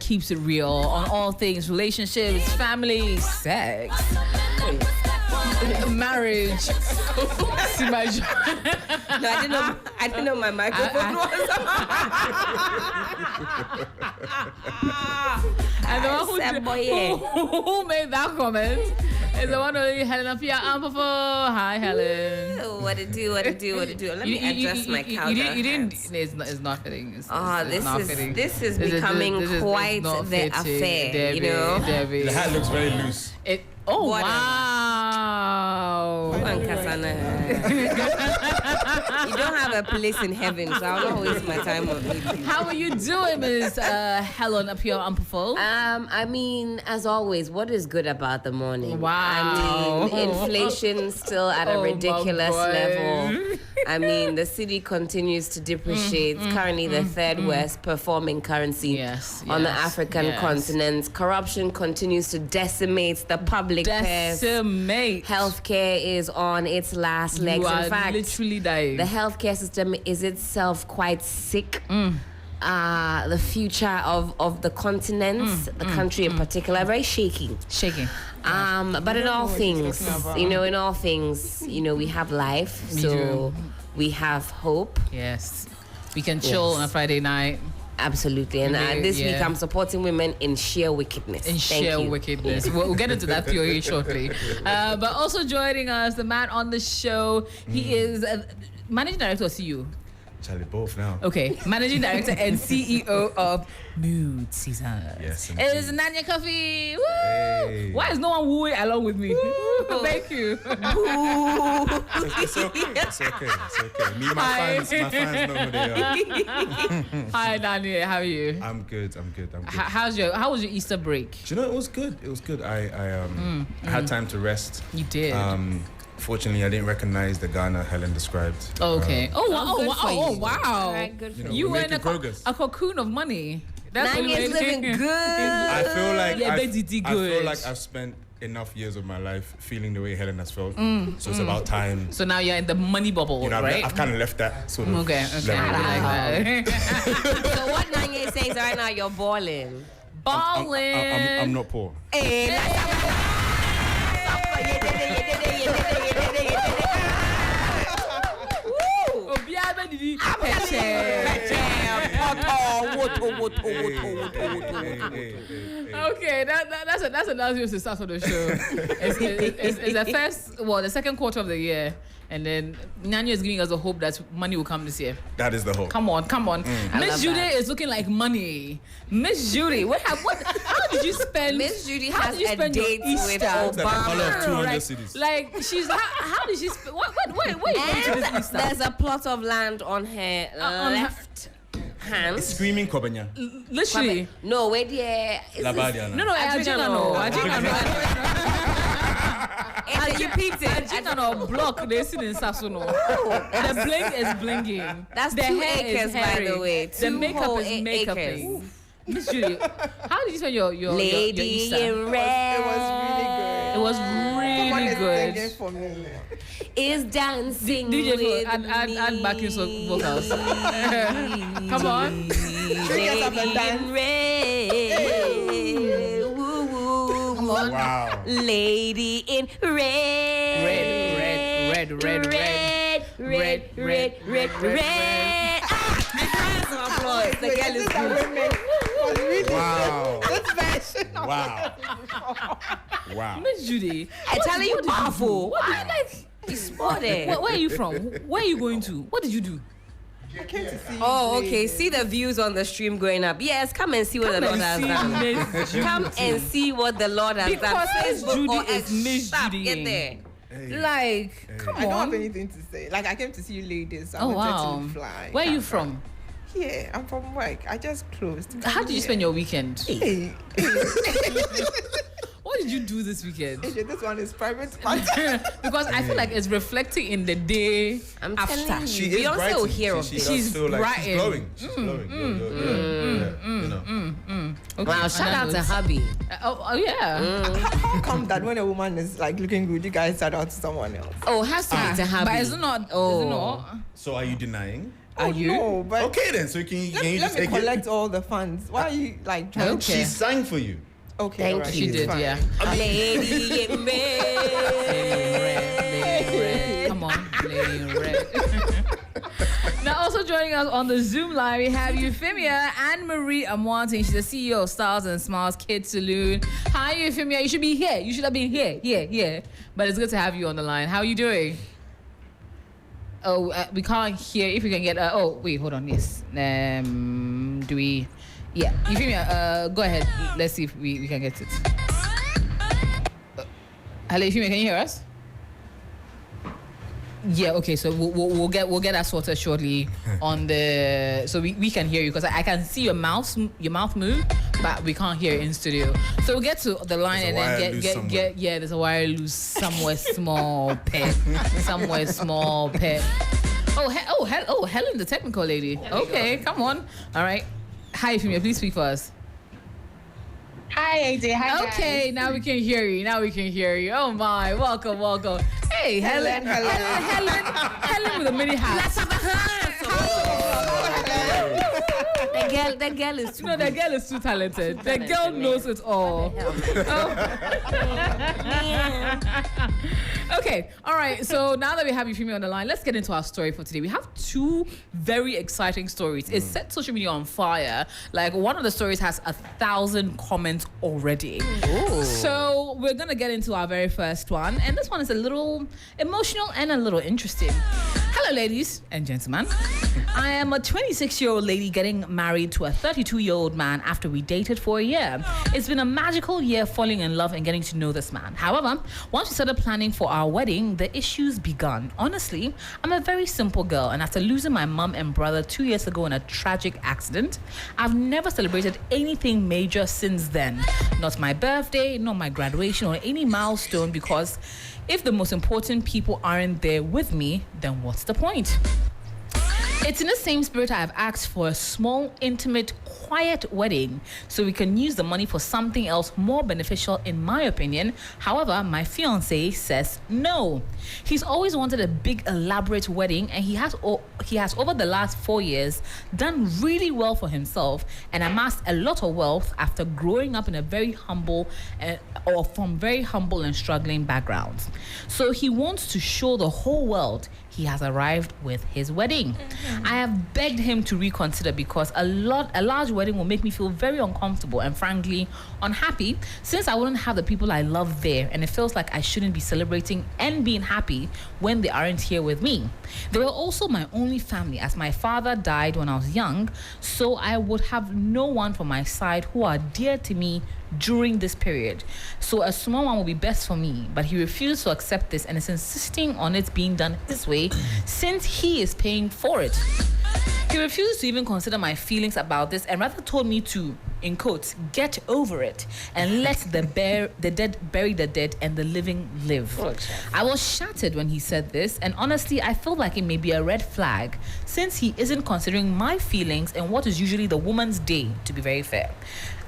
keeps it real on all things, relationships, family, sex, marriage. See my No, I didn't know my microphone was and the one who made that comment is the one who Helen Apia Ampofo. Hi, Helen. What to do? Let me adjust my couch. You didn't. It's not fitting. This is becoming quite the affair. Debbie, you know. Debbie. The hat looks very loose. Wow. You don't have a place in heaven, so I'll not waste my time on it. How are you doing, Miss Helen Apia Ampofo? I mean, as always, what is good about the morning? Wow. I mean, inflation still at a ridiculous level. I mean, the city continues to depreciate. It's currently the third worst performing currency on the African continent. Corruption continues to decimate the public purse. Healthcare is on its last legs. You are in fact, literally dying. The healthcare system is itself quite sick. The future of the continent, the country in particular, very shaky. But in all things, we have life. So we have hope. Yes. We can chill on a Friday night. Absolutely. And this week I'm supporting women in sheer wickedness. Wickedness. We'll get into that theory shortly. But also joining us, the man on the show, he is managing director of CEO. Charlie, both now. Okay, managing director and CEO of Mood Season. Yes, it is Nanya Coffee. Woo! Hey. Why is no one wooing along with me? Thank you. It's okay. Me, my fans know who they are. Hi, Nanya. How are you? I'm good. How was your Easter break? Do you know, it was good. I had time to rest. You did. Fortunately, I didn't recognize the Ghana Helen described. Okay. Wow. All right, good for You were in a cocoon of money. That's Nanya's living good. I feel like I feel like good. I've spent enough years of my life feeling the way Helen has felt. So it's about time. So now you're in the money bubble, right? I've kind of left that sort of Okay. level. I like that. So what Nanya is saying right now, you're balling. I'm not poor. Okay, that's another news to start on the show. It's the second quarter of the year, and then Nanya is giving us a hope that money will come this year. That is the hope. Come on. Miss Judy is looking like money. Miss Judy, how did you spend? Miss Judy has a date with Like a color of 200 Like, cities. like she's how did she spend? What And there's a plot of land on her left hand. Screaming Kobenya. literally? No, wait, yeah. Labadiana. No, Ajina. And you peeped it. Ajina no block. They sit in Sasuno. The bling is blinging. That's the 2 hair acres, is by hairy. the way. The 2 makeup whole is makeuping. acres. Miss Judy, how did you spend your Lady Easter? in red. It was really good. Singing for me. Is dancing DJ, with add backing vocals. Come on. Lady up and dance. in red. Woo woo. Come on. Wow. Lady in red. Red. Applause. The girl is good. Wow. This version. Wow. Miss Judy, I tell you, powerful. what did you like? You spotted. Where are you from? Where are you going to? What did you do? I came to see you. Oh, okay. See the views on the stream going up. Yes, come and see what the Lord has done. Miss Judy. Come and see what the Lord has Because done. Miss Facebook Judy or is Miss Stop, Judy. Get there. Like, come I don't have on. anything to say. Like, I came to see you ladies. I Oh, wanted wow. to fly. Where are you from? Here, I'm from work. I just closed. How did you spend your weekend? Hey, What did you do this weekend? this one is private party. Because I feel like it's reflecting in the day I'm after. telling you. She is Beyonce brighting. will hear of She this. does She's feel like she's brighting. glowing. Okay, Wow, shout out to another- hubby. Oh yeah. How come that when a woman is like looking good, you guys shout out to someone else? Oh, has to be to hubby. But is it not? Is it Oh. not? So are you denying? Are you? No, but Okay then, so can you let just me take collect it? all the funds. Why are you like trying Okay. She sang for you. Okay, Thank alright, you. She it's did, fine. yeah. Lady in Lady in red. Come on, Lady in red. Now, also joining us on the Zoom line, we have Euphemia Anne-Marie Amonte. She's the CEO of Styles and Smiles Kids Saloon. Hi, Euphemia. You should be here. You should have been here. But it's good to have you on the line. How are you doing? Oh, we can't hear. If we can get. Oh, wait, hold on. Yes. Do we? Yeah. Euphemia, go ahead. Let's see if we can get it. Hello, Euphemia. Can you hear us? Yeah, okay, so we'll get that sorted shortly on the so we can hear you because I can see your mouth move, but we can't hear it in studio. So we'll get to the line There's a and wire then loose get somewhere. yeah, there's a wire loose somewhere small pet. Oh, Helen, the technical lady. Okay, come on. All right. Hi, Euphemia, please speak for us. Hi, AJ. Hi, Okay, now we can hear you. Oh my, welcome. Hey, Helen with a mini hat. Let's have a hand. The girl is too No, the girl is too talented. The girl knows it all. Okay, all right. So now that we have Euphemia on the line, let's get into our story for today. We have two very exciting stories. It set social media on fire. Like one of the stories has 1,000 comments already. Ooh. So we're gonna get into our very first one, and this one is a little emotional and a little interesting. Hello, ladies and gentlemen. I am a 26-year-old lady getting married to a 32-year-old man after we dated for a year. It's been a magical year falling in love and getting to know this man. However, once we started planning for our wedding, the issues began. Honestly, I'm a very simple girl, and after losing my mum and brother 2 years ago in a tragic accident, I've never celebrated anything major since then. Not my birthday, not my graduation, or any milestone, because if the most important people aren't there with me, then what's the point? It's in the same spirit I have asked for a small, intimate, quiet wedding so we can use the money for something else more beneficial, in my opinion. However, my fiancé says no. He's always wanted a big, elaborate wedding, and he has over the last 4 years done really well for himself and amassed a lot of wealth after growing up in a very humble from very humble and struggling backgrounds. So he wants to show the whole world he has arrived with his wedding. I have begged him to reconsider because a large wedding will make me feel very uncomfortable and frankly unhappy, since I wouldn't have the people I love there, and it feels like I shouldn't be celebrating and being happy when they aren't here with me. They were also my only family, as my father died when I was young, so I would have no one from my side who are dear to me during this period. So a small one will be best for me, but he refused to accept this and is insisting on it being done his way since he is paying for it. He refused to even consider my feelings about this and rather told me to, in quotes, get over it and let the dead bury the dead and the living live. I was shattered when he said this, and honestly, I feel like it may be a red flag since he isn't considering my feelings and what is usually the woman's day, to be very fair.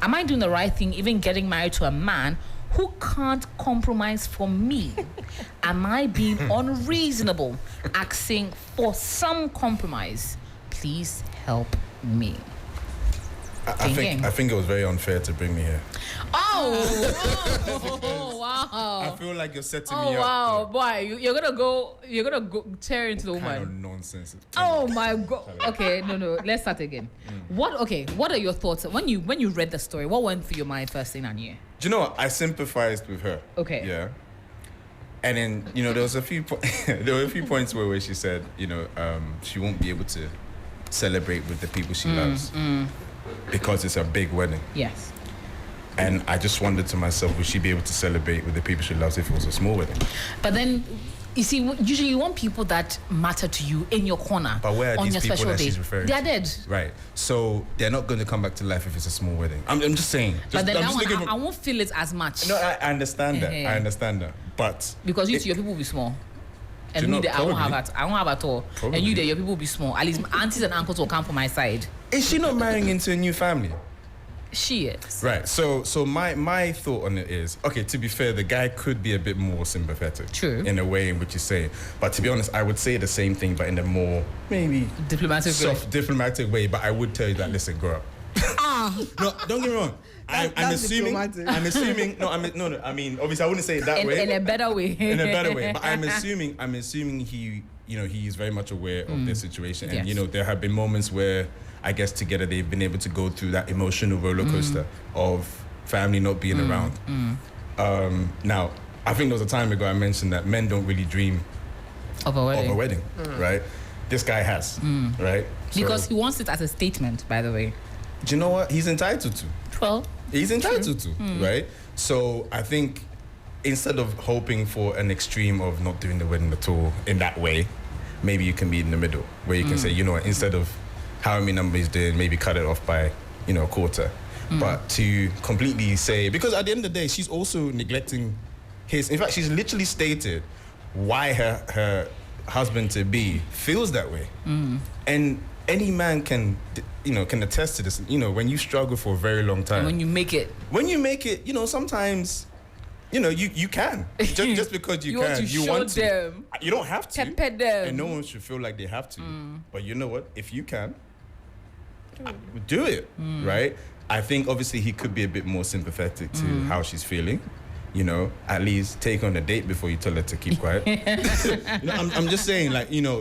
Am I doing the right thing even getting married to a man who can't compromise for me? Am I being unreasonable asking for some compromise? Please help me. I think it was very unfair to bring me here. Oh, wow. I feel like you're setting Oh me up. wow, boy, you're gonna go tear into the woman. Kind of nonsense. Oh my god. Okay, no. Let's start again. What are your thoughts when you read the story? What went through your mind first thing on you? Do you know what? I sympathized with her. Okay. Yeah. And then, there was a few there were a few points where she said, she won't be able to celebrate with the people she loves because it's a big wedding. Yes. And I just wondered to myself, would she be able to celebrate with the people she loves if it was a small wedding? But then, you see, usually you want people that matter to you in your corner. But where are on these your people special that day? she's referring They are to? dead. Right. So they're not going to come back to life if it's a small wedding. I'm just saying. But then I'm that just one, looking for- I won't feel it as much. No, I understand that. I understand that. But Because your people will be small. And Do you me, know, there, I won't have probably. at. I won't have at all. Probably. And you there, your people will be small. At least aunties and uncles will come from my side. is she not marrying into a new family? she is. Right. So my thought on it is, okay, to be fair, the guy could be a bit more sympathetic. True. In a way in which you say. But to be honest, I would say the same thing, but in a more maybe diplomatic way. But I would tell you that, listen, grow up. No, don't get me wrong. I'm assuming. No, I mean, obviously, I wouldn't say it that way. In a better way. In a better way. But I'm assuming he, he is very much aware of their situation, and Yes. there have been moments where I guess together they've been able to go through that emotional roller coaster of family not being around. Now, I think there was a time ago I mentioned that men don't really dream Of a wedding. right? This guy has, right? Because he wants it as a statement, by the way. Do you know what? He's entitled to. Well, He's entitled to, right? So I think instead of hoping for an extreme of not doing the wedding at all in that way, maybe you can be in the middle where you can say, instead of how many numbers doing, maybe cut it off by, a quarter. But to completely say, because at the end of the day, she's also neglecting in fact, she's literally stated why her husband-to-be feels that way. And any man can attest to this. When you struggle for a very long time. when you make it. Sometimes, you can. Just because you can. You want to. Them. You don't have to. Pepper them. And no one should feel like they have to. But you know what? If you can, do it, right? I think obviously he could be a bit more sympathetic to how she's feeling. At least take on a date before you tell her to keep quiet. I'm just saying,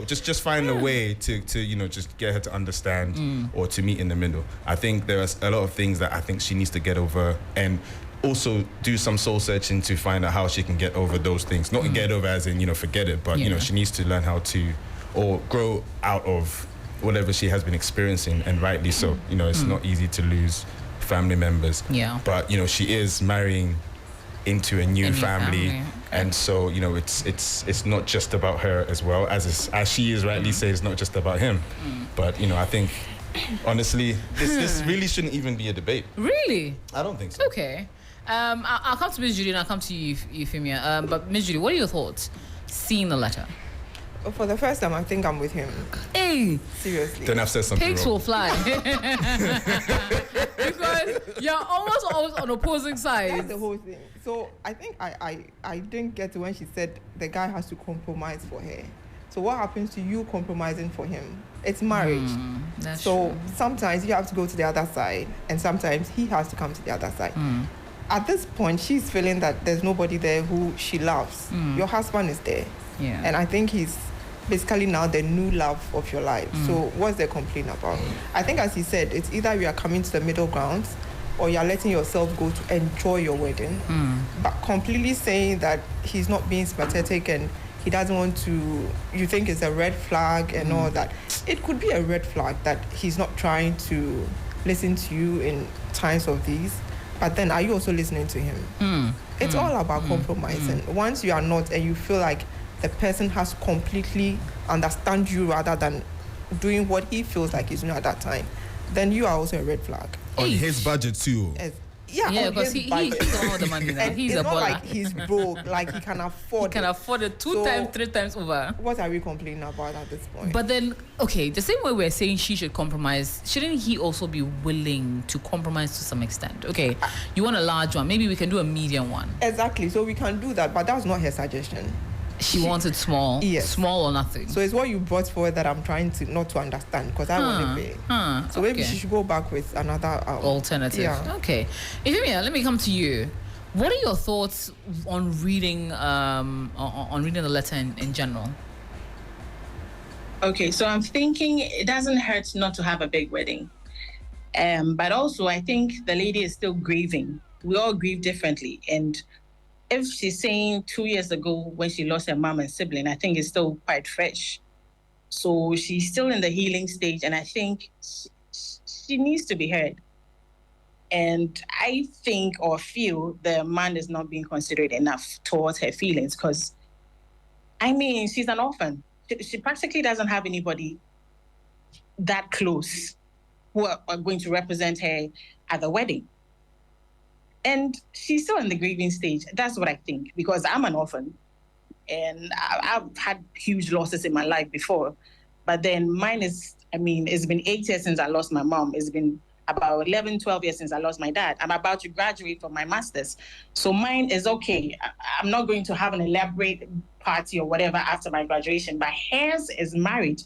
just find a way to just get her to understand or to meet in the middle. I think there's a lot of things that I think she needs to get over, and also do some soul searching to find out how she can get over those things. Not get over as in, forget it, but, she needs to learn how to, or grow out of whatever she has been experiencing, and rightly so. It's not easy to lose family members. Yeah. But, she is marrying into a new family. And so it's not just about her as well, as she is rightly said, it's not just about him. But I think honestly this really shouldn't even be a debate. Really? I don't think so. Okay. I'll come to Miss Judy and I'll come to you, Euphemia. But Miss Judy, what are your thoughts seeing the letter? For the first time, I think I'm with him. Hey, Seriously. Then I've said something pigs wrong. will fly. Because you're almost always on opposing sides. That's the whole thing. So I think I didn't get to when she said the guy has to compromise for her. So what happens to you compromising for him? It's marriage. That's so true. sometimes you have to go to the other side, and sometimes he has to come to the other side. At this point, she's feeling that there's nobody there who she loves. Your husband is there. Yeah. And I think he's basically now the new love of your life. So what's the complaint about? I think, as he said, it's either you are coming to the middle ground or you're letting yourself go to enjoy your wedding. But completely saying that he's not being sympathetic and he doesn't want to, you think it's a red flag and all that. It could be a red flag that he's not trying to listen to you in times of these. But then are you also listening to him? It's all about compromising. Once you are not, and you feel like the person has completely understand you rather than doing what he feels like he's doing at that time, then you are also a red flag. On his budget too. Yeah, because he's the one with the money now. And He's it's a not baller. like he's broke, like he can afford He can afford it two times, 3 times over. What are we complaining about at this point? But then, okay, the same way we're saying she should compromise, shouldn't he also be willing to compromise to some extent? Okay, you want a large one, maybe we can do a medium one. Exactly, so we can do that, but that's not her suggestion. She wants it small, Yes. small or nothing. So it's what you brought forward that I'm trying to not to understand, because I want it big. So maybe she should go back with another alternative. Yeah. Okay, Euphemia, let me come to you. What are your thoughts on reading on reading the letter in general? Okay, so I'm thinking it doesn't hurt not to have a big wedding. But also, I think the lady is still grieving. We all grieve differently. And if she's saying 2 years ago when she lost her mom and sibling, I think it's still quite fresh. So she's still in the healing stage, and I think she needs to be heard. And I think or feel the man is not being considerate enough towards her feelings, because, I mean, she's an orphan. She practically doesn't have anybody that close who are going to represent her at the wedding. And she's still in the grieving stage. That's what I think, because I'm an orphan and I've had huge losses in my life before. But then mine is, I mean, it's been 8 years since I lost my mom. It's been about 11, 12 years since I lost my dad. I'm about to graduate from my master's. So mine is okay. I'm not going to have an elaborate party or whatever after my graduation, but hers is married.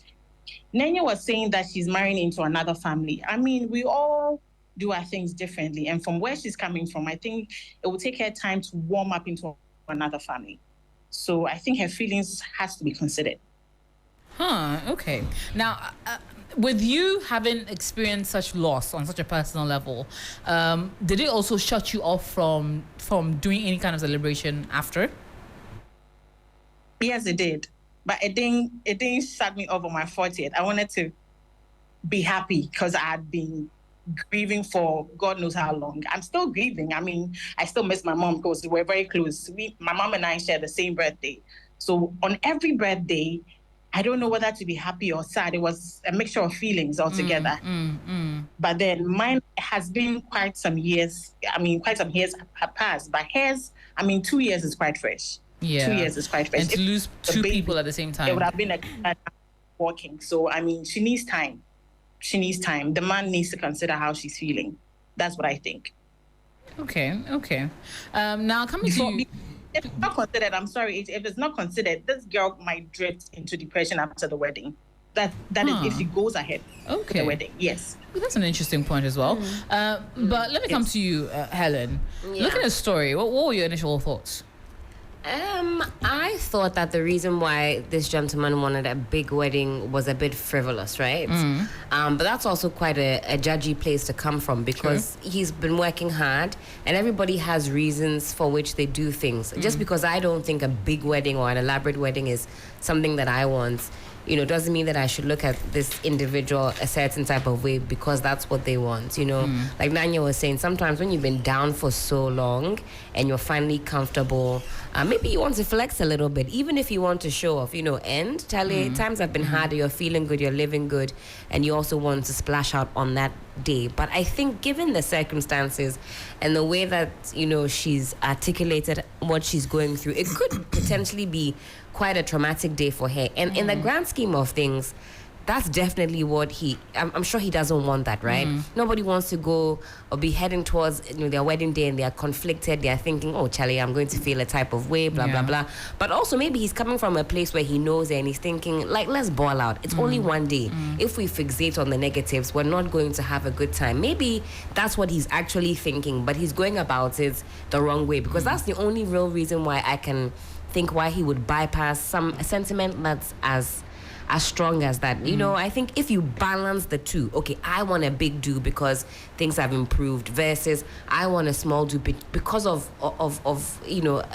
Nenya was saying that she's marrying into another family. I mean, we all do our things differently. And from where she's coming from, I think it will take her time to warm up into another family. So I think her feelings has to be considered. Okay. Now, with you having experienced such loss on such a personal level, did it also shut you off from doing any kind of celebration after? Yes, it did. But it didn't shut me off on my 40th. I wanted to be happy because I had been grieving for God knows how long. I'm still grieving. I mean, I still miss my mom because we're very close. My mom and I share the same birthday. So on every birthday, I don't know whether to be happy or sad. It was a mixture of feelings altogether. But then mine has been quite some years. I mean, quite some years have passed. But hers, 2 years is quite fresh. Yeah. 2 years is quite fresh. And to lose two people at the same time. It would have been a walking. So, she needs time. She needs time. The man needs to consider how she's feeling. That's what I think. Okay. Now, coming to you. If it's not considered, I'm sorry. If it's not considered, this girl might drift into depression after the wedding. That is if she goes ahead with the wedding. Yes. That's an interesting point as well. But let me come to you, Helen. Yeah. Looking at the story, what were your initial thoughts? I thought that the reason why this gentleman wanted a big wedding was a bit frivolous, right? But that's also quite a judgy place to come from because he's been working hard and everybody has reasons for which they do things. Just because I don't think a big wedding or an elaborate wedding is something that I want, doesn't mean that I should look at this individual a certain type of way because that's what they want, Like Nanya was saying, sometimes when you've been down for so long and you're finally comfortable, maybe you want to flex a little bit, even if you want to show off, and tell you times have been hard, you're feeling good, you're living good, and you also want to splash out on that day. But I think given the circumstances and the way that, she's articulated what she's going through, it could potentially be quite a traumatic day for her. And in the grand scheme of things, that's definitely what I'm sure he doesn't want that, right? Nobody wants to go or be heading towards their wedding day and they're conflicted. They're thinking, oh, Charlie, I'm going to feel a type of way, blah, blah, blah. But also maybe he's coming from a place where he knows it and he's thinking, like, let's ball out. It's only one day. If we fixate on the negatives, we're not going to have a good time. Maybe that's what he's actually thinking, but he's going about it the wrong way because that's the only real reason why I can think why he would bypass a sentiment that's as strong as that. I think if you balance the two, okay, I want a big do because things have improved versus I want a small do because of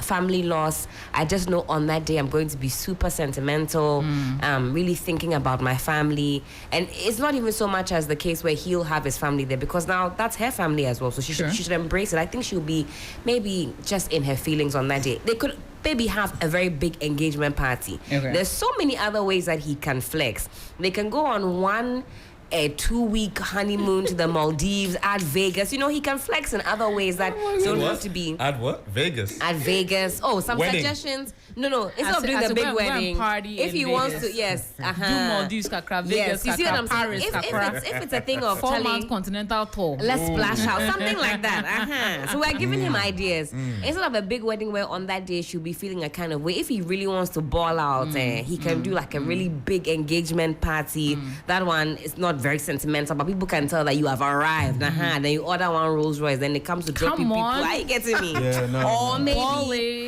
family loss. I just know on that day I'm going to be super sentimental, really thinking about my family. And it's not even so much as the case where he'll have his family there because now that's her family as well. So she should embrace it. I think she'll be maybe just in her feelings on that day. They could maybe have a very big engagement party. There's so many other ways that he can flex. They can go on a 2-week honeymoon to the Maldives, at Vegas. He can flex in other ways that don't have to be. At what? Vegas. At Vegas. Oh, some suggestions. No. Instead of doing a big wedding, if he wants to, yes. Do Maldives, Vegas, yes. You see what I'm Paris, saying? If it's a thing of 4-month continental tour, let's splash out, something like that. So we're giving him ideas. Instead of a big wedding where on that day she'll be feeling a kind of way, if he really wants to ball out, he can do like a really big engagement party. That one is not very sentimental, but people can tell that you have arrived. Then you order one Rolls Royce, then it comes to dropping people. Are you getting me?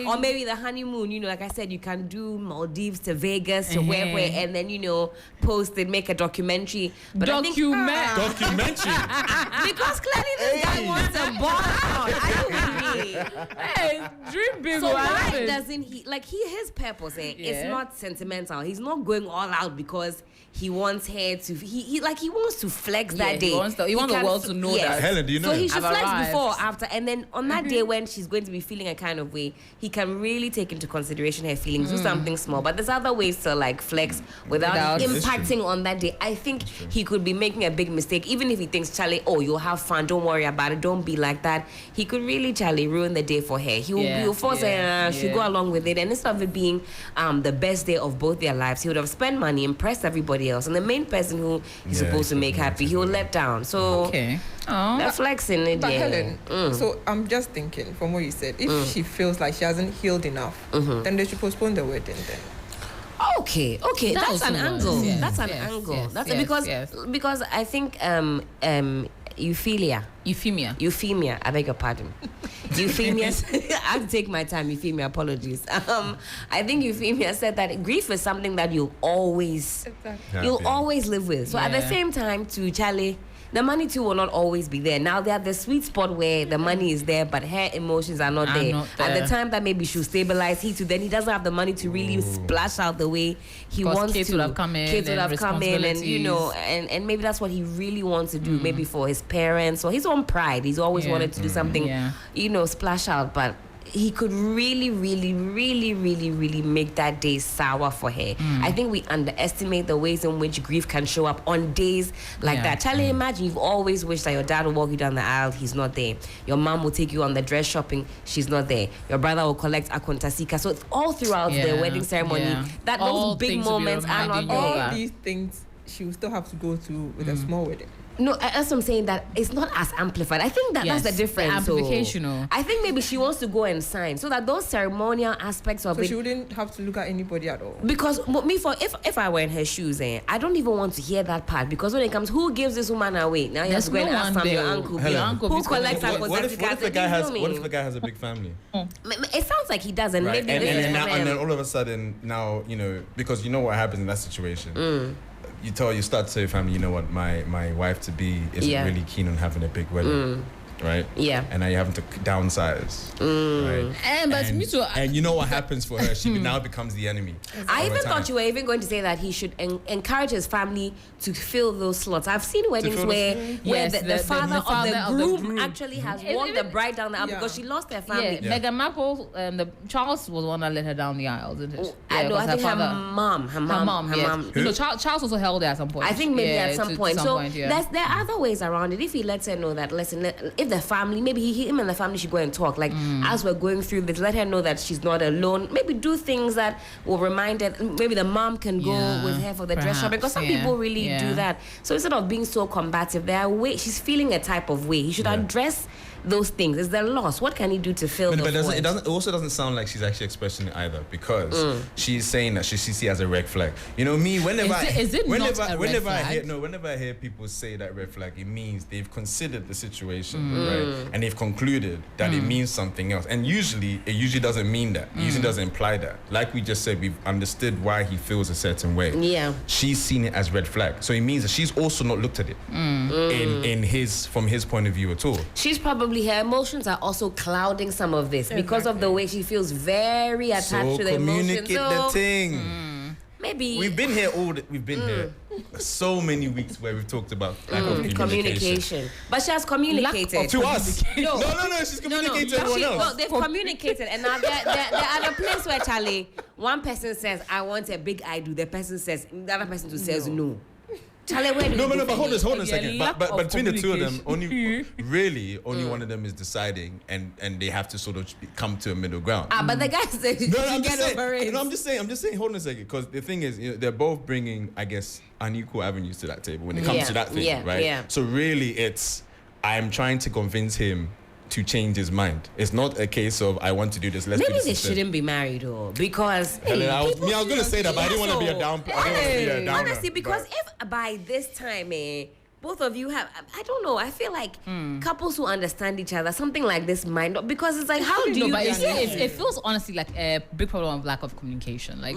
Or maybe the honeymoon. Like I said, you can do Maldives to Vegas to where, and then post it, make a documentary. But documentary. Because clearly this guy wants a ball out. Are you with me? Hey, dream big. So why doesn't he his purpose? It's not sentimental. He's not going all out because he wants her to. He wants to flex that day. He wants the world to know that. Helen, do you know? So he should flex before, after, and then on that day when she's going to be feeling a kind of way, he can really take into consideration her feelings. Do something small, but there's other ways to flex without impacting on that day. I think he could be making a big mistake, even if he thinks, Charlie, oh, you'll have fun. Don't worry about it. Don't be like that. He could really, Charlie, ruin ruin the day for her. He'll force her, she'll go along with it. And instead of it being the best day of both their lives, he would have spent money, impressed everybody else. And the main person who he's supposed to make happy, he will let down. So they're flexing it. But Helen, so I'm just thinking from what you said, if she feels like she hasn't healed enough, then they should postpone the wedding then. Okay, that's an angle. That's an angle. That's because I think euphemia. I beg your pardon. Euphemia. I have to take my time. Euphemia, apologies. I think Euphemia said that grief is something that you'll always live with. So at the same time, to Charlie, the money too will not always be there. Now they're at the sweet spot where the money is there, but her emotions are not there. At the time that maybe she'll stabilize, he doesn't have the money to really splash out the way he wants kids to. Would have come in, kids would have come in, and and maybe that's what he really wants to do. Maybe for his parents or his own pride. He's always wanted to do something, splash out, but he could really make that day sour for her. I think we underestimate the ways in which grief can show up on days like that. Charlie, imagine you've always wished that your dad will walk you down the aisle, he's not there. Your mom will take you on the dress shopping, she's not there. Your brother will collect akontasika. So it's all throughout the wedding ceremony that those big moments are not there. All these things she will still have to go through with a small wedding. No, as I'm saying that it's not as amplified. I think that's the difference. The amplification. I think maybe she wants to go and sign so that those ceremonial aspects of it. So she wouldn't have to look at anybody at all. Because if I were in her shoes, I don't even want to hear that part. Because when it comes, who gives this woman away? Now you have to go and ask from your uncle. Who collects her? What if the guy has a big family? It sounds like he doesn't. Right. And then all of a sudden now because you know what happens in that situation. You start to say, family, you know what, my wife to be isn't really keen on having a big wedding, right? Yeah. And now you're having to downsize, right? And you know what happens for her? She now becomes the enemy. I even thought you were even going to say that he should encourage his family to fill those slots. I've seen weddings where the father of the groom actually has walked the bride down the aisle because she lost her family. Yeah. Meghan Markle, Charles was the one that let her down the aisle, didn't it? I think her mom. Charles also held her at some point. I think maybe at some point. There are other ways around it. If he lets her know that, listen, if the family, maybe him and the family should go and talk. Like, as we're going through this, let her know that she's not alone. Maybe do things that will remind her. Maybe the mom can go with her for the dress shop, because some people really do that. So instead of being so combative, she's feeling a type of way. He should address those things. Is there loss? What can he do to fill the void? It also doesn't sound like she's actually expressing it either, because she's saying that she sees it as a red flag. Me, whenever I hear people say that red flag, it means they've considered the situation, right? And they've concluded that it means something else. And it usually doesn't mean that. It usually doesn't imply that. Like we just said, we've understood why he feels a certain way. Yeah. She's seen it as red flag. So it means that she's also not looked at it from his point of view at all. She's probably, her emotions are also clouding some of this because of the way she feels very attached to the emotions. So communicate the thing. Maybe we've been here here so many weeks where we've talked about lack of communication. But she has communicated to us. No, she's communicated to everyone else. No, they've communicated, and now they're at a place where, Charlie, one person says, I want a big I do. The person says, the other person says no. Charlie, where do no, but hold on a second. But between the two of them, only one of them is deciding, and they have to sort of come to a middle ground. But the guy says, I'm just saying, hold on a second, because the thing is, they're both bringing, I guess, unequal avenues to that table when it comes to that thing, right? Yeah. So really, I'm trying to convince him to change his mind. It's not a case of I want to do this. Maybe they shouldn't be married, though, because I was going to say that, but I didn't want to be a downer. Honestly, because if by this time, both of you have, I don't know, I feel like couples who understand each other, something like this might not, because it's like, how do you... But it feels honestly like a big problem of lack of communication. Like,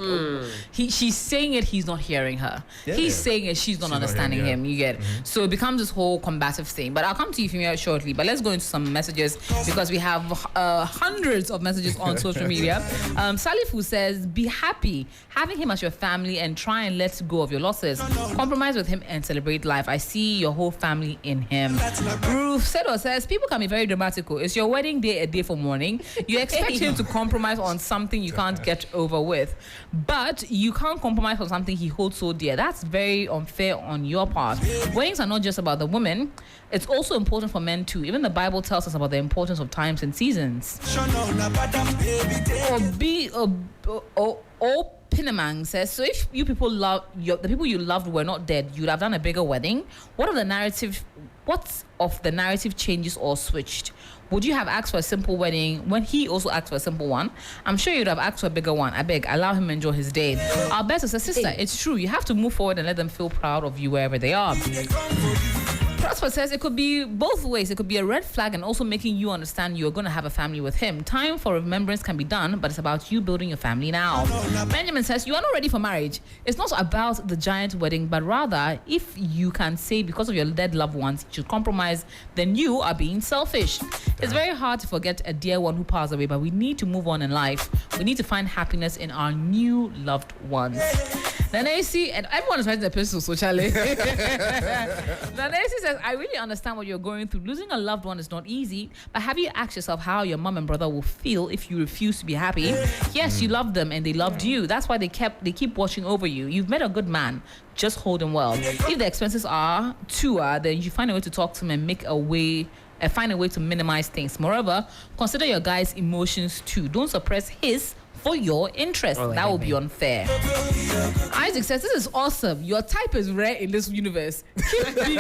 she's saying it, he's not hearing her. He's saying it, she's not understanding him, you get it? So it becomes this whole combative thing. But I'll come to you, Femia, shortly. But let's go into some messages, because we have hundreds of messages on social media. Salifu says, be happy having him as your family and try and let go of your losses. Compromise with him and celebrate life. I see your whole family in him. Ruth says, people can be very dramatical. It's your wedding day, a day for mourning. You expect him to compromise on something you can't get over with. But you can't compromise on something he holds so dear. That's very unfair on your part. Weddings are not just about the women. It's also important for men too. Even the Bible tells us about the importance of times and seasons. Pinamang says, so if you people the people you loved were not dead, you'd have done a bigger wedding. What of the narrative changes or switched? Would you have asked for a simple wedding when he also asked for a simple one? I'm sure you'd have asked for a bigger one. I beg, allow him to enjoy his day. Alberto says, sister, it's true. You have to move forward and let them feel proud of you wherever they are. Prosper says it could be both ways. It could be a red flag and also making you understand you're going to have a family with him. Time for remembrance can be done, but it's about you building your family now. Benjamin says you are not ready for marriage. It's not about the giant wedding, but rather if you can say because of your dead loved ones you should compromise, then you are being selfish. It's very hard to forget a dear one who passed away, but we need to move on in life. We need to find happiness in our new loved ones. Then AC, and everyone is writing the epistle, so Charlie. Then AC says, I really understand what you're going through. Losing a loved one is not easy, but have you asked yourself how your mom and brother will feel if you refuse to be happy? Yes, you loved them and they loved you. That's why they keep watching over you. You've met a good man. Just hold him well. If the expenses are too then you find a way to talk to him and find a way to minimize things. Moreover, consider your guy's emotions too. Don't suppress his for your interest. That would be unfair. Isaac says, this is awesome. Your type is rare in this universe. Let me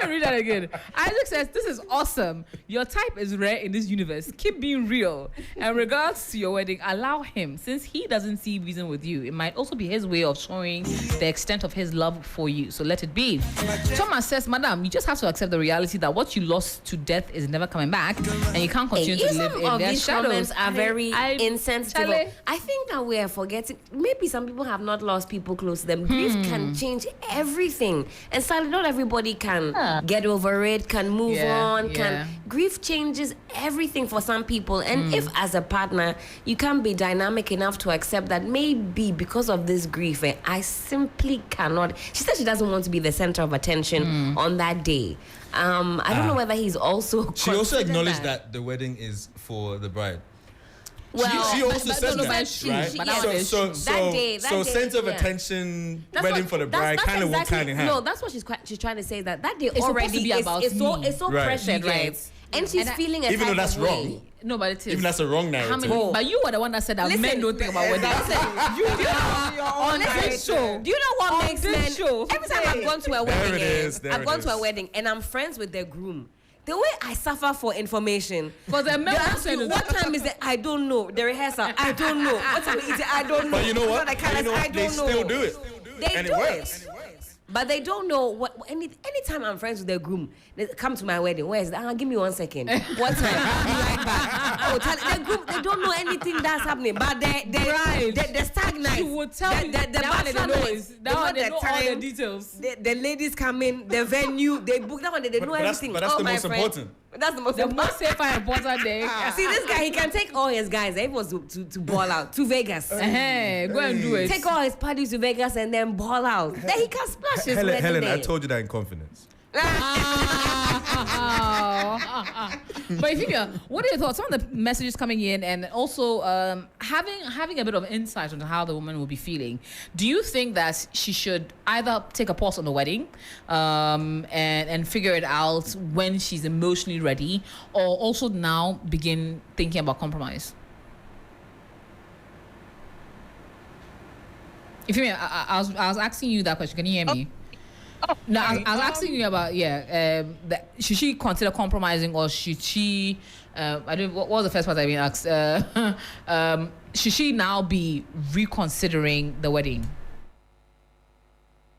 read that again. Isaac says, this is awesome. Your type is rare in this universe. Keep being real. And regards to your wedding, allow him. Since he doesn't see reason with you, it might also be his way of showing the extent of his love for you. So let it be. Thomas says, madam, you just have to accept the reality that what you lost to death is never coming back, and you can't continue to live in their shadows. Are very insensitive. I think that we are forgetting. Maybe some people have not lost people close to them. Grief can change everything, and sadly, not everybody can get over it. Can move on. Grief changes everything for some people. And if, as a partner, you can't be dynamic enough to accept that maybe because of this grief, I simply cannot. She said she doesn't want to be the center of attention on that day. I don't know whether he's also. She also acknowledged that the wedding is for the bride. Well, she also said that, right? So sense of attention, wedding for the bride, kind of walks hand in hand. No, that's what she's trying to say. That day it's already it's so pressured, right? And she's feeling even though that's wrong. No, but it is. Even that's a wrong narrative. But you were the one that said that men don't think about weddings. On this show. Do you know what makes men? Every time I've gone to a wedding, I've gone to a wedding and I'm friends with the groom. The way I suffer for information. Because the men what time is it? I don't know. The rehearsal, I don't know. What time is it? I don't know. But you know what? I they still do it. They do it. But they don't know what. Anytime I'm friends with the groom, they come to my wedding. Where is that? Give me 1 second. What time? I'll be right back. Oh, the groom. They don't know anything that's happening. But the stag night. She would tell you the bachelor knows. Now they know all the details. The ladies come in, the venue, they book that one. They know everything. But that's the most important. That's the most safe and important day. See, this guy, he can take all his guys. He was to ball out to Vegas. Go and do it. Take all his parties to Vegas and then ball out. Then he can splash his wedding Helen, day. I told you that in confidence. But if what are your thoughts on the messages coming in, and also having a bit of insight on how the woman will be feeling? Do you think that she should either take a pause on the wedding and figure it out when she's emotionally ready, or also now begin thinking about compromise? If you I was asking you that question. Can you hear me? No, I was asking you about that should she consider compromising, or should she? What was the first part I being asked? Should she now be reconsidering the wedding?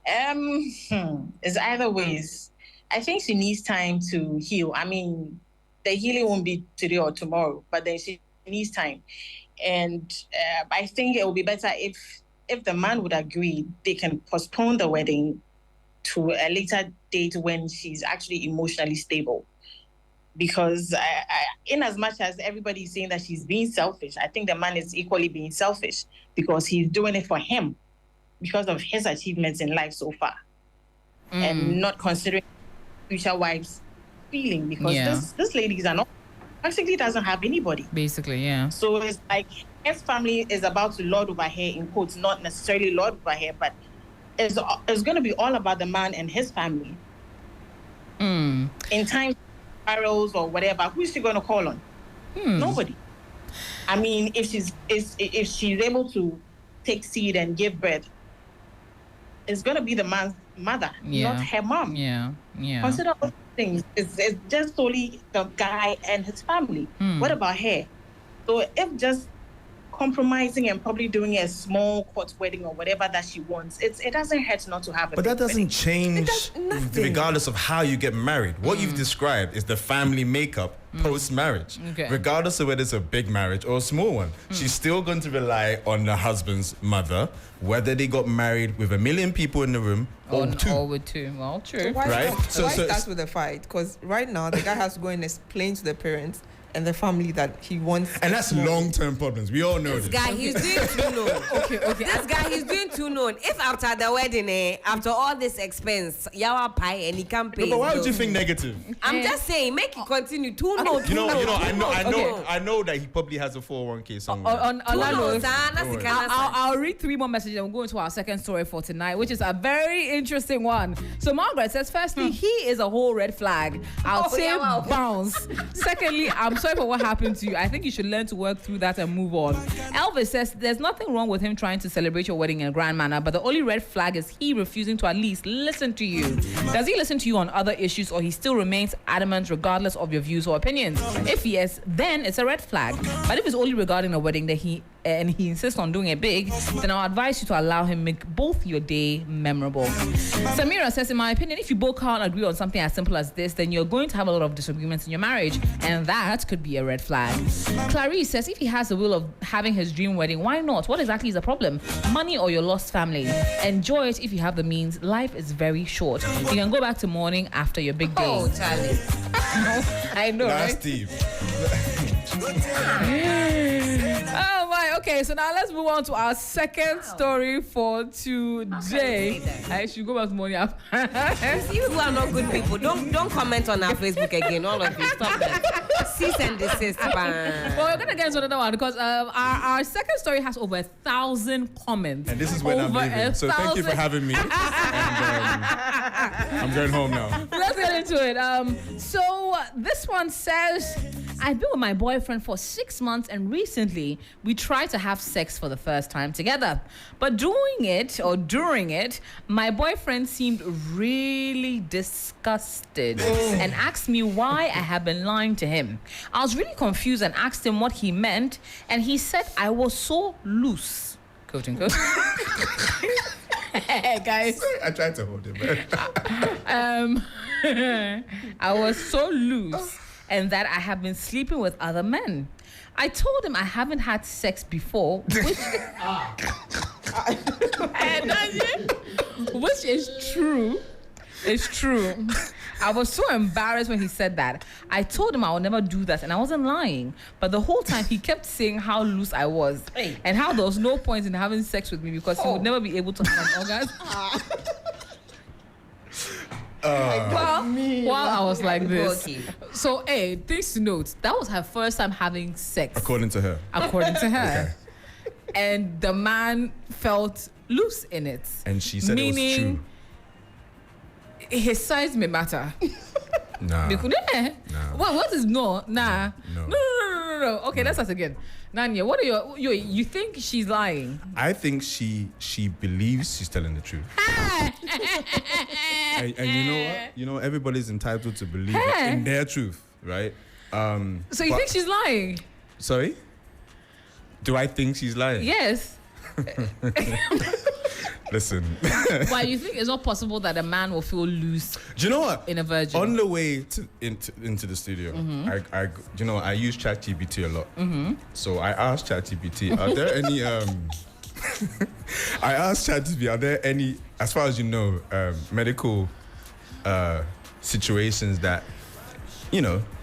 It's either ways. I think she needs time to heal. I mean, the healing won't be today or tomorrow, but then she needs time, and I think it will be better if the man would agree. They can postpone the wedding to a later date when she's actually emotionally stable. Because in as much as everybody is saying that she's being selfish, I think the man is equally being selfish because he's doing it for him because of his achievements in life so far. and not considering future wives' feeling, because this lady is basically doesn't have anybody. Basically, yeah. So it's like his family is about to lord over her, in quotes, not necessarily lord over her, but it's going to be all about the man and his family. In times of quarrels or whatever, who is she going to call on? Nobody. I mean, if she's able to take seed and give birth, it's going to be the man's mother, not her mom. Yeah. Consider all things. It's just solely the guy and his family. What about her? So if just compromising and probably doing a small court wedding or whatever that she wants, it doesn't hurt not to have a But that doesn't wedding. change regardless of how you get married. What you've described is the family makeup post-marriage. Okay. Regardless of whether it's a big marriage or a small one. She's still going to rely on the husband's mother, whether they got married with 1 million people in the room or two. Or with two. Well, true. So why Right? start with a fight? Because right now the guy has to go and explain to the parents and the family that he wants. And that's long-term problems. We all know This guy, he's doing too known. Okay. This guy, he's doing too known. If after the wedding, after all this expense, yawa pie and he can't pay. No, but why his would you bills. think negative? I'm just saying, make it continue. Too known. I know that he probably has a 401k somewhere. On that note, I'll I'll read 3 more messages and we'll go into our second story for tonight, which is a very interesting one. So Margaret says, firstly, he is a whole red flag. I'll say bounce. Secondly, I'm sorry for what happened to you. I think you should learn to work through that and move on. Elvis says, there's nothing wrong with him trying to celebrate your wedding in a grand manner, but the only red flag is he refusing to at least listen to you. Does he listen to you on other issues, or he still remains adamant regardless of your views or opinions? If yes, then it's a red flag. But if it's only regarding a wedding that he insists on doing it big, then I'll advise you to allow him make both your day memorable. Samira says, in my opinion, if you both can't agree on something as simple as this, then you're going to have a lot of disagreements in your marriage, and that could be a red flag. Clarice says, if he has the will of having his dream wedding, why not? What exactly is the problem? Money or your lost family? Enjoy it if you have the means. Life is very short. You can go back to mourning after your big day. Oh, Charlie. I know, Nah, right? Steve. Oh my, okay, so now let's move on to our second story for today. I should go back to morning after. You who are not good people, don't comment on our Facebook again. All of you, stop that. Cease and desist. Well, we're gonna get into another one because our second story has over 1,000 comments. And this is when I'm Over leaving. So thank you for 1,000. having me. And I'm going home now. Let's get into it. So this one says, I've been with my boyfriend for 6 months, and recently we tried to have sex for the first time together. But during it, my boyfriend seemed really disgusted and asked me why I had been lying to him. I was really confused and asked him what he meant, and he said I was so loose. Quote unquote. Guys. I tried to hold it, I was so loose and that I have been sleeping with other men. I told him I haven't had sex before, which which is true. It's true. I was so embarrassed when he said that. I told him I would never do that, and I wasn't lying. But the whole time he kept saying how loose I was and how there was no point in having sex with me because he would never be able to have an orgasm. While I was like this. Okay. So, things to note, that was her first time having sex. according to her. According to her. And the man felt loose in it. And she said it was true. His size may matter. Nah. What is no? Nah. No. No. Okay, let's start again. Nanya, what are you think she's lying? I think she believes she's telling the truth. and you know what? You know, everybody's entitled to believe in their truth, right? So you think she's lying? Sorry? Do I think she's lying? Yes. Listen. Why you think it's not possible that a man will feel loose? Do you know what? In a virgin. On the way into the studio, I use ChatGPT a lot. So I asked ChatGPT, are there any I asked ChatGPT, are there any, as far as you know, medical situations that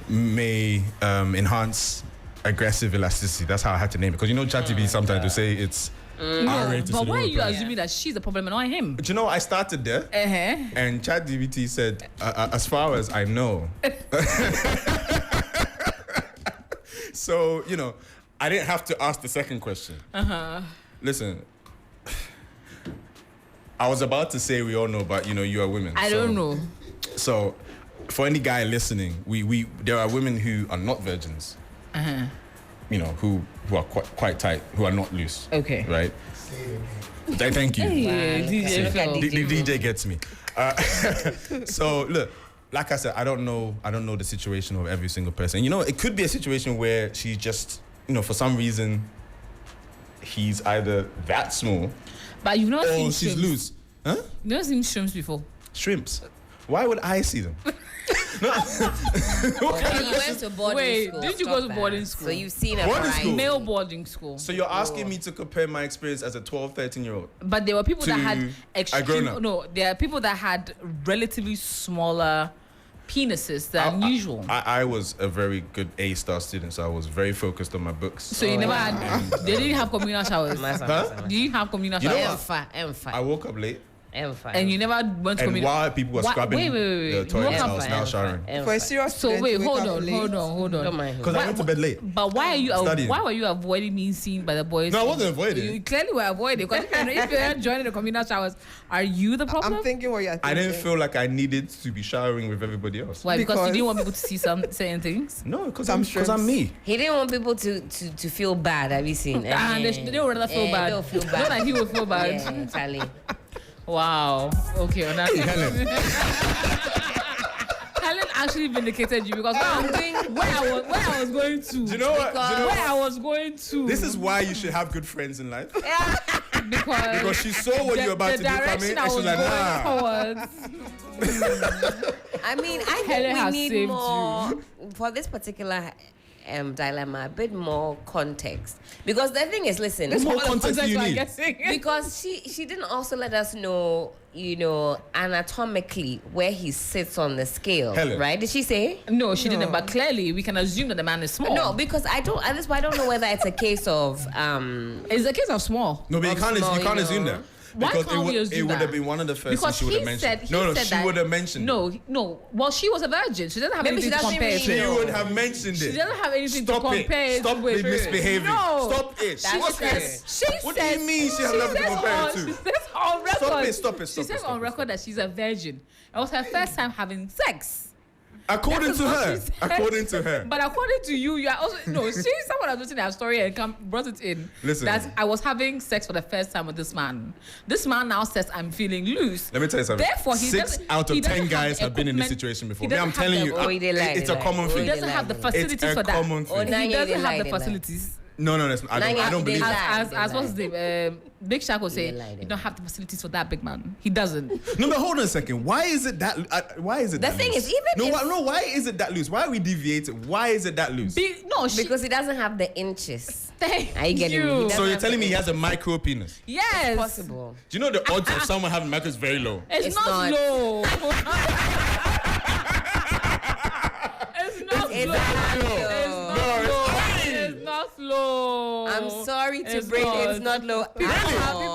may enhance aggressive elasticity? That's how I had to name it, because ChatGPT sometimes they say it's No, but why are you assuming that she's the problem and not him? But you know, I started there, and ChatGPT said, as far as I know. So, you know, I didn't have to ask the second question. Listen, I was about to say we all know, but, you know, you are women. I don't know. So, for any guy listening, there are women who are not virgins. You know, who are quite tight, who are not loose. Okay. Right? Thank you. Hey, The DJ gets me. So look, like I said, I don't know the situation of every single person. You know, it could be a situation where she's just, you know, for some reason, he's either that small, but you've not seen she's shrimps. loose. Huh? You've not seen shrimps before. Shrimps. Why would I see them? You went to boarding school. Did you go to boarding school? So you've seen a Boarding school? Male boarding school. So you're asking me to compare my experience as a 12, 13-year-old? But there were people that had a grown-up? No, there are people that had relatively smaller penises than usual. I was a very good A-star student, so I was very focused on my books. So you never had. They didn't have communal showers. Did you have communal showers? I woke up late. And you never went to And communal. while people were scrubbing the toilets, I was now showering. For a serious So student, wait, wake hold up on. Don't mind him. Because I went to bed late. But why are you? Studying. Why were you avoiding being seen by the boys? No, I wasn't avoiding. You clearly were avoiding. Because if you're not joining the communal showers, are you the problem? I'm thinking what you're thinking. I didn't feel like I needed to be showering with everybody else. Why? Because you Because- didn't want people to see certain things. No, because Some I'm me. He didn't want people to feel bad. Have you seen? And they don't rather feel bad. They'll feel bad. Not that he will feel bad. Yeah, Charlie. Wow. Okay, on that. Helen. Helen actually vindicated you because where I was going to. Do you know what? Where I was going to. This is why you should have good friends in life. because She saw what you were about to do coming, and she was like, nah. I mean, I Helen think has we need saved more for this particular dilemma, a bit more context. Because the thing is, listen, What more context do you need? because she didn't also let us know, you know, anatomically where he sits on the scale, Helen. right? Did she say? No, she didn't. But clearly, we can assume that the man is small. No, because I don't. At this point, I don't know whether it's a case of It's a case of small. No, but you can't small, assume you that. know. Why Because can't we assume it would that? have been one of the first Because things she would he have mentioned. said, She that- would have mentioned it. No. Well, she was a virgin. She doesn't have Maybe anything she to doesn't compare. really to. She know. would have mentioned it. She doesn't have anything Stop to compare. it. Stop with. misbehaving. No. Stop it. That's Stop it. She What do says, you mean she has nothing to compare it She to? says on record. Stop it. She says on record that she's a virgin. It was her first time having sex. According That is to what her. she said. According to her. But according to you, you are also someone has written her story and brought it in. Listen. That I was having sex for the first time with this man. This man now says I'm feeling loose. Let me tell you something. Therefore, he 6 doesn't- out he of doesn't 10 have guys the have been in this equipment. situation before. He I'm doesn't have telling the- you, Oh, he did lie, it's he a lied. common Oh, He thing. he doesn't have the facilities It's a for that. common Oh, thing. now He you doesn't have lied, the they lied. facilities. No, I don't believe They that. lied. As what's his name? Big Shaq will say, They lied. you don't have the facilities for that big man. He doesn't. No, but hold on a second. Why is it that? Why is it The that thing loose? is, even if- why is it that loose? Why are we deviating? Why is it that loose? Because he doesn't have the inches. Thank Are you getting me? He you. doesn't So you're have telling me the he has a micro penis? Yes. possible. Do you know the odds of someone having a micro is very low? It's It's not not. low. It's not It's low. not It's low. not low. It's not low. I'm sorry to It's bring not. it's not low. People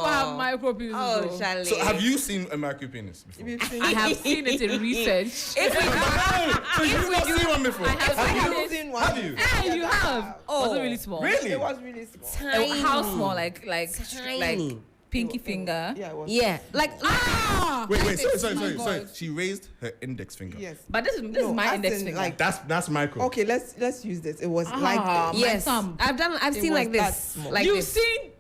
have micro penises. Oh, though. Charlie. So have you seen a micro penis before? I have seen it in research. So you've not seen one before? I have I seen have it. seen one. Have you? Yeah, you have. Was it really small? Really? It was really small. Tiny. How small? Like Tiny. pinky finger. Yeah, it was. Yeah, like Wait, sorry. my God. She raised her index finger. Yes. But this is No, my as index in, finger. like- That's micro. Okay, let's use this. It was Ah, like my yes, thumb. I've seen was like that this, small. like You've this, seen?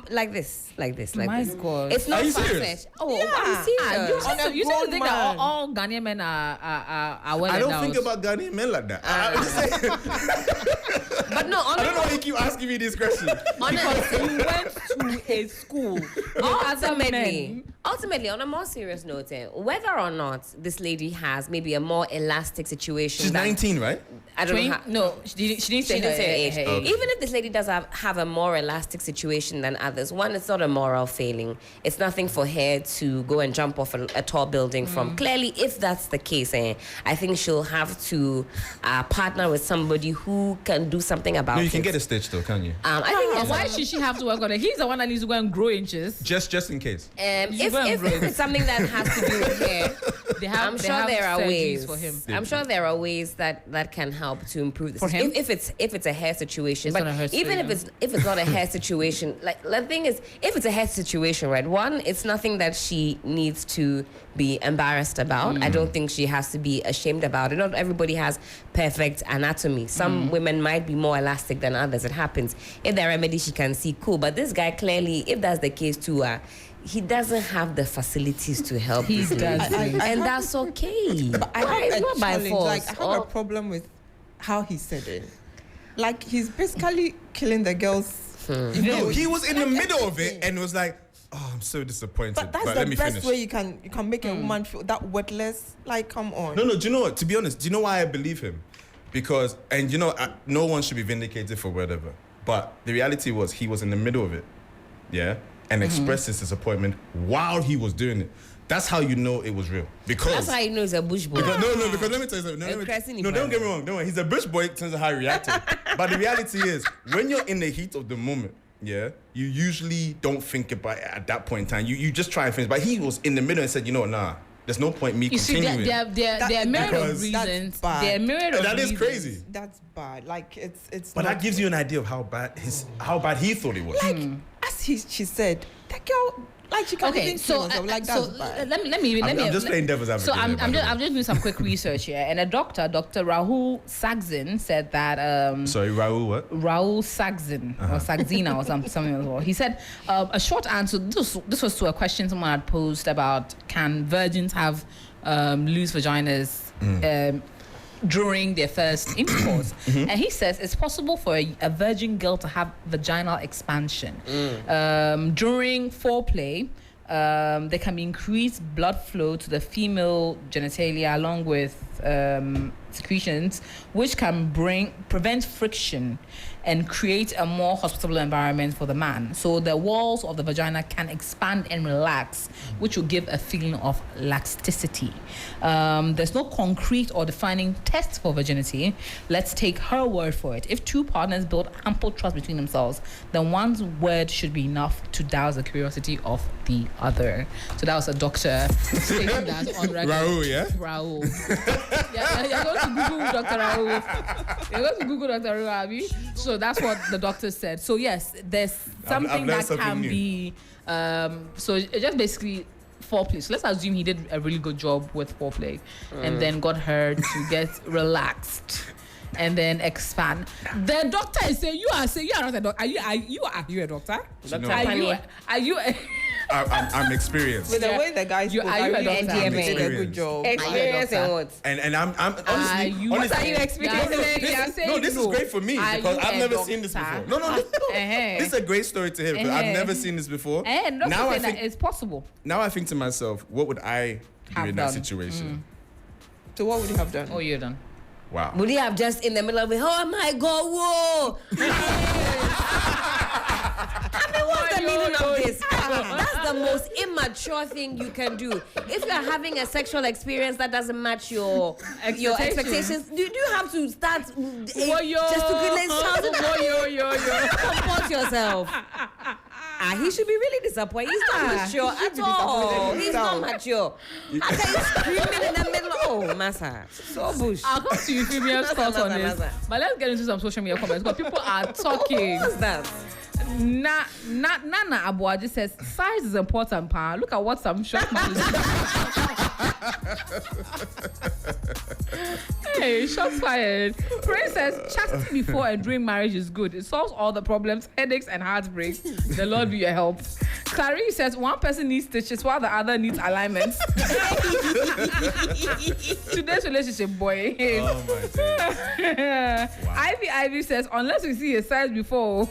like this, like this. My this. God. It's not Are you far serious? fetched. Oh, Yeah. I'm serious. On a You seem to grown think that man. all Ghanaian men are well I don't endowed. think about Ghanaian men like that. I'm just saying, But no, I don't know honestly, why you keep asking me these questions. honestly, You went to a school with other men. ultimately, on a more serious note, whether or not this lady has maybe a more elastic situation. She's than- 19, right? I don't know. No, she didn't say her age. Okay. Even if this lady does have a more elastic situation than others, one, it's not a moral failing. It's nothing for her to go and jump off a tall building from. Clearly, if that's the case, I think she'll have to partner with somebody who can do something about it. You can get a stitch though, can you? I think why should she have to work on it? He's the one that needs to go and grow inches. Just in case. If it's something that has to do with hair, I'm sure there are ways for him. I'm sure there are ways that can help to improve this. For him? If it's a hair situation, It's but not a hair even if it's not a hair situation, like the thing is, if it's a hair situation, right? One, it's nothing that she needs to be embarrassed about. I don't think she has to be ashamed about it. Not everybody has perfect anatomy. Some women might be more elastic than others. It happens. If there are remedies she can see, cool. But this guy clearly, if that's the case too, he doesn't have the facilities to help. He does, and that's okay. But I have It's a not by challenge. force. Like, I have a problem with how he said it. Like, he's basically killing the girls. No, he was in the middle of it and was like, "Oh, I'm so disappointed." But that's let the me best finish. way you can make a woman feel that worthless. Like, come on. No, do you know what? To be honest, do you know why I believe him? Because, and you know, no one should be vindicated for whatever. But the reality was he was in the middle of it, yeah, and expressed his disappointment while he was doing it. That's how you know it was real. Because That's how you know he's a bush boy. because let me tell you something. No, don't get me wrong. Don't worry. He's a bush boy in terms of how he reacted. But the reality is, when you're in the heat of the moment, yeah, you usually don't think about it at that point in time. You just try and finish. But he was in the middle and said, you know, nah, there's no point me You see, continuing. there are myriad of because reasons. that's bad. There are myriad of That is reasons. crazy. That's bad. Like, it's. But not that gives you an idea of how bad he thought it was. like as she said, that girl, like, she can't Okay, even so kill herself. Like, that's bad. let me. I'm just playing devil's advocate. So I'm here, by the way. just doing some quick research here, and a doctor, Dr. Rahul Saxon, said that Sorry, Raul, what? Rahul Saxon or Saxena or something as well. He said a short answer. This was to a question someone had posed about can virgins have loose vaginas during their first intercourse, and he says it's possible for a virgin girl to have vaginal expansion during foreplay. There can be increased blood flow to the female genitalia along with secretions, which can prevent friction and create a more hospitable environment for the man. So the walls of the vagina can expand and relax, which will give a feeling of elasticity. There's no concrete or defining test for virginity. Let's take her word for it. If two partners build ample trust between themselves, then one's word should be enough to douse the curiosity of the other. So that was a doctor stating that on record. Raul, yeah? Raul. You're going to Google Dr. Raul. You're going to Google Dr. Raul, Abby. So that's what the doctor said. So yes, there's something I've learned that something can new. be. So it just basically foreplay. So let's assume he did a really good job with foreplay, and then got her to get relaxed. And then expand. The doctor is saying you are not a doctor. Are you a doctor? Doctor, Are you? I'm experienced. With the way the guys spoke, are you I a really doctor? think they did a good job. Experience and what? And I'm honestly, What are you experiencing? No, this is great for me Are because you I've a never seen this doctor? before. No. This is a great story to hear because I've never seen this before. And Now I that think it's possible. now I think to myself, what would I do Have in that done. situation? So what would you have done? Oh, you're done. Wow. Would you have just in the middle of it? Oh my God! Whoa! I mean, what's the meaning of this? That's the most immature thing you can do. If you are having a sexual experience that doesn't match your expectations, do you have to start gesticulating? Comport yourself. He should be really disappointed. He's not mature at all. He's not mature. After he's screaming in the middle. Oh, Massa. So bush. I'll come to you, Phoebe's thoughts on this. But let's get into some social media comments because people are talking. What's that? Nana Abuaji says size is important, pa. Look at what some short man is Hey, shots fired. Princess, chastity before and during marriage is good. It solves all the problems, headaches and heartbreaks. The Lord be your help. Clarice says one person needs stitches while the other needs alignment. Today's relationship, boy. Oh my God. Wow. Ivy says unless we see a size before.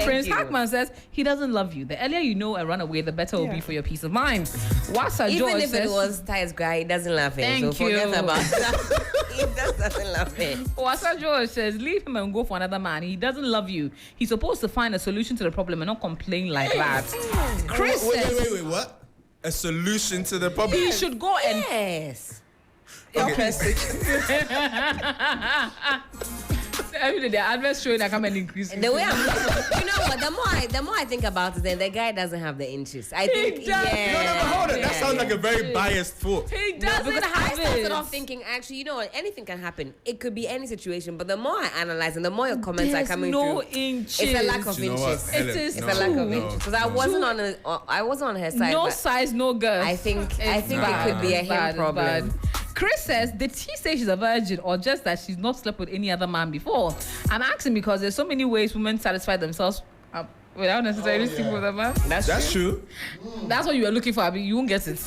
Prince Hackman says he doesn't love you. The earlier you know and run away, the better it will be for your peace of mind. Wasa George Even if says, it was Ty's guy, he doesn't love him. Thank you. Forget about that. He just doesn't love him. Wasa George says, leave him and go for another man. He doesn't love you. He's supposed to find a solution to the problem and not complain like that. Chris says, Wait, what? A solution to the problem? he should go and... Yes. Every day, the adverts showing that come and increase. The way I'm, you know what? The more I think about it, then the guy doesn't have the inches. I think, does. yeah. No, but hold on. That sounds like a very biased thought. He doesn't Because I have started it. off thinking, actually, you know what? Anything can happen. It could be any situation. But the more I analyze and the more your comments There's are coming no through, inches. it's a lack of You know what, inches. Helen? It is It's a lack of true. inches. Because I wasn't on her side. No but size, no girth. I think It's it bad. could be a It's him bad. problem. Chris says, did she say she's a virgin or just that she's not slept with any other man before? I'm asking because there's so many ways women satisfy themselves without necessarily sleeping with a man. That's true. That's what you were looking for. I mean, you won't get it.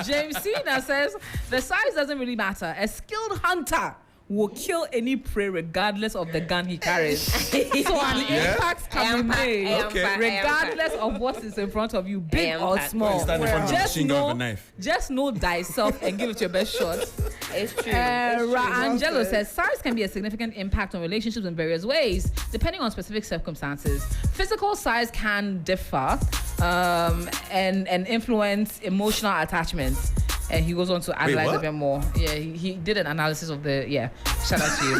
James Cena says, the size doesn't really matter. A skilled hunter will kill any prey regardless of the gun he carries. So an impact can be made regardless of what is in front of you, big or small. Stand in front of a machine gun with a knife. Just know thyself and give it your best shot. It's true. Angelo says size can be a significant impact on relationships in various ways, depending on specific circumstances. Physical size can differ and influence emotional attachments. And he goes on to analyze a bit more. Yeah, he did an analysis of the, shout out to you.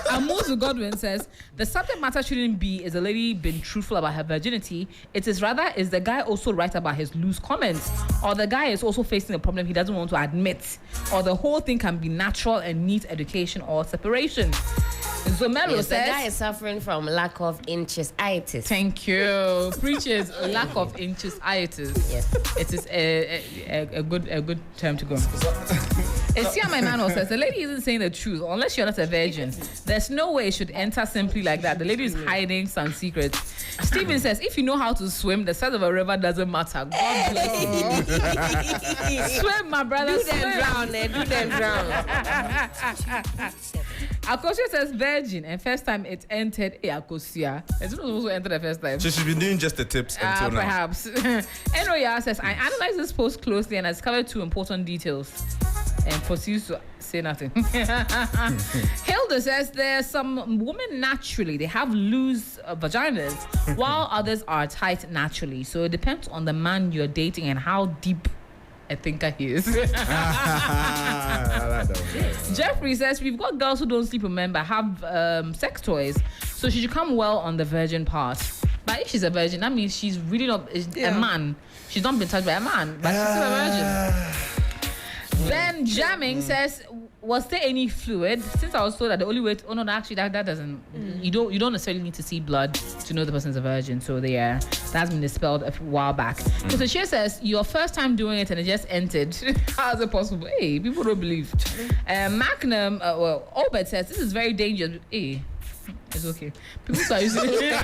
Amuzu Godwin says, the subject matter shouldn't be, is a lady been truthful about her virginity? It is rather, is the guy also right about his loose comments? Or the guy is also facing a problem he doesn't want to admit? Or the whole thing can be natural and needs education or separation? Zomero says, the guy is suffering from lack of inches-itis. Thank you. Preaches lack of inches-itis. Yes. It is a good term to go. Siama Emmanuel says, the lady isn't saying the truth unless you're not a virgin. There's no way it should enter simply like that. The lady is hiding some secrets. Stephen says, if you know how to swim, the size of a river doesn't matter. God bless you. Swim, my brother. Do them drown, do them drown. Akosia says virgin, and first time it entered Akosia. It's not supposed to enter the first time. So she's been doing just the tips until now. Perhaps. Enoya says, I analyzed this post closely and I discovered 2 important details. And proceeds to say nothing. Hilda says there's some women naturally, they have loose vaginas, while others are tight naturally. So it depends on the man you're dating and how deep a thinker he is. Jeffrey says, we've got girls who don't sleep with men but have sex toys. So she should come well on the virgin part. But if she's a virgin, that means she's really not a man. She's not been touched by a man, but she's still a virgin. Then Jamming says, was there any fluid? Since I was told that the only way to, actually that doesn't, you don't necessarily need to see blood to know the person's a virgin. So that's been dispelled a while back. So she says, your first time doing it and it just entered. How is it possible? Hey, people don't believe. Magnum, Obed says, this is very dangerous. Hey, it's okay. People start using it.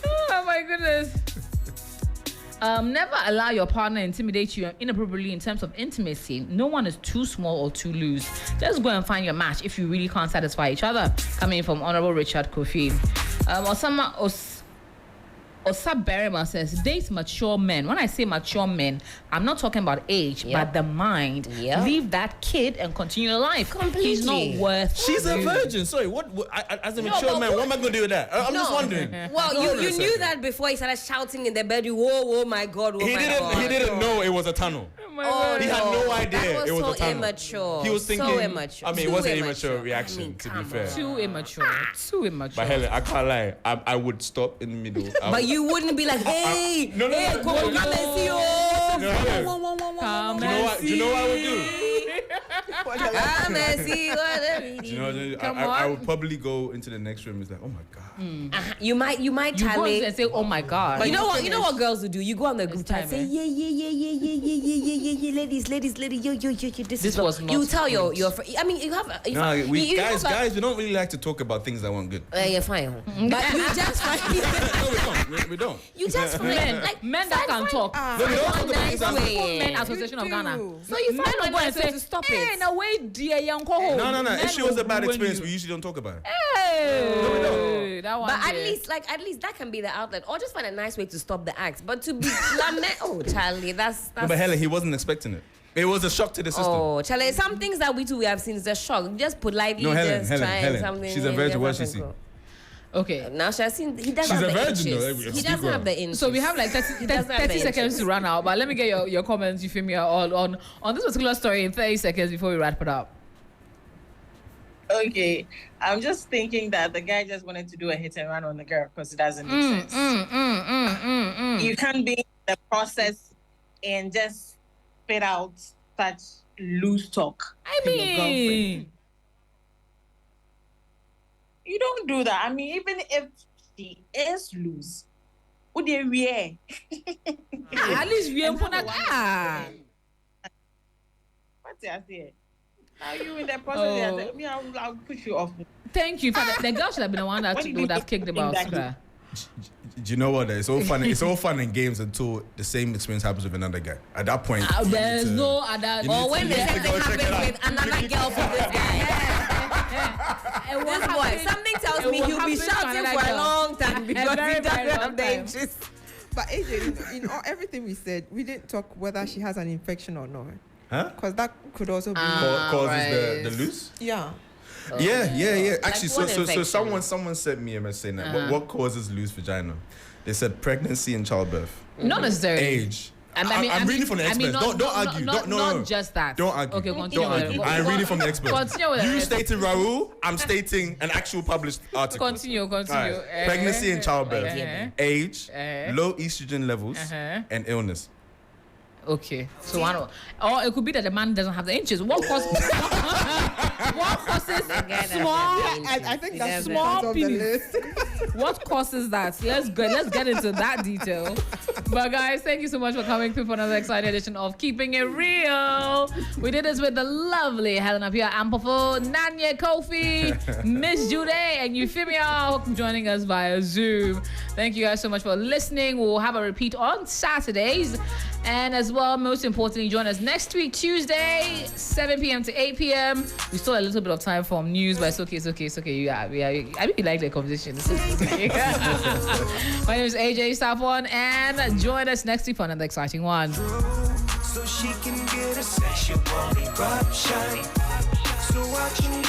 Oh my goodness. Never allow your partner to intimidate you inappropriately in terms of intimacy. No one is too small or too loose. Just go and find your match if you really can't satisfy each other. Coming from Honorable Richard Kofi. Osab Berima says, date mature men. When I say mature men, I'm not talking about age, but the mind. Leave that kid and continue your life. Completely. He's not worth She's a virgin. Sorry, what as a mature man, what am I going to do with that? I'm just wondering. Well, you knew that before he started shouting in the bedroom, whoa, my God, He didn't know it was a tunnel. He had no idea it was so a tunnel. Immature. He was thinking, so immature. I mean, it was an immature reaction, to be fair. Too immature. Too immature. But Helen, I can't lie. I would stop in the middle. But you wouldn't be like, hey, no, come and see you. Do you know what I would do? Come and see what I would probably go into the next room and say, oh my God. You might You go tally. and say, oh my God. But you know what girls will do? You go on the group chat and say, yeah, ladies, yo, this was not you tell good. your friend. I mean, you have. Guys, we don't really like to talk about things that weren't good. Yeah, fine. But you just find. No, we don't. You just find men that can talk. Nice way. Men Association of Ghana. So you find men will go and say, to stop hey, it. now wait, dear young co. No. If she was a bad experience, we usually don't talk about it. Hey, No, we don't. that one. But at least that can be the outlet, or just find a nice way to stop the act. But to be lament, oh Charlie, that's. No, but Helen, he wasn't expecting it. It was a shock to the system. Oh, Charlie, some things that we have seen is a shock. Just politely, Helen, trying something. she's a virgin. What she see? Okay. Now she has seen. He doesn't She's have a the virgin, inches. though. He doesn't have the inches. So we have like 30 seconds to run out, but let me get your comments, you feel me, on this particular story in 30 seconds before we wrap it up. Okay, I'm just thinking that the guy just wanted to do a hit and run on the girl because it doesn't make sense. You can't be in the process and just spit out such loose talk. I to your girlfriend. mean, You don't do that. I mean, even if she is loose, would they wear? at least we And are have a What's I say? Now you in the process? I'll push you off. Thank you. The girl should have been the one that What did you would have do kicked him in out. that Scrap. Do you know what? It's all fun. It's all fun and games until the same experience happens with another guy. At that point, There's you need to- no other. you need Or to- when the you need same to thing go check it happens out. with another girl for this guy. And what This boy, happened- something tells it me will he'll be happen to shouting another for a girl. long time because very, he very doesn't long have the time. inches. But AJ, in all, everything we said, we didn't talk whether she has an infection or not. Huh? Because that could also be. Causes right. the loose? Yeah. Yeah. Actually, what so infection? someone sent me a message saying that what causes loose vagina? They said pregnancy and childbirth, Not necessarily. age. I mean, I'm reading from the experts. Don't argue. Not just that. Don't argue. Okay, continue. Don't argue. I'm reading from the experts. Continue with You it. stated Raul. I'm stating an actual published article. Continue. All right. Pregnancy and childbirth, age, low estrogen levels, and illness. Okay, so one, or it could be that the man doesn't have the inches. What causes small? I think that's Small part of the penis. list. What causes that? Let's get into that detail. But guys, thank you so much for coming through for another exciting edition of Keeping It Real. We did this with the lovely Helena Pia Ampofo, Nanya Kofi, Miss Jude, and Euphemia joining us via Zoom. Thank you guys so much for listening. We'll have a repeat on Saturdays. And as well, most importantly, join us next week, Tuesday, 7 p.m. to 8 p.m. We still have a little bit of time for news, but it's okay. Yeah, I really like the conversation. It's okay. My name is AJ Safwan, and join us next week for another exciting one. So she can get a sexual eruption. So watching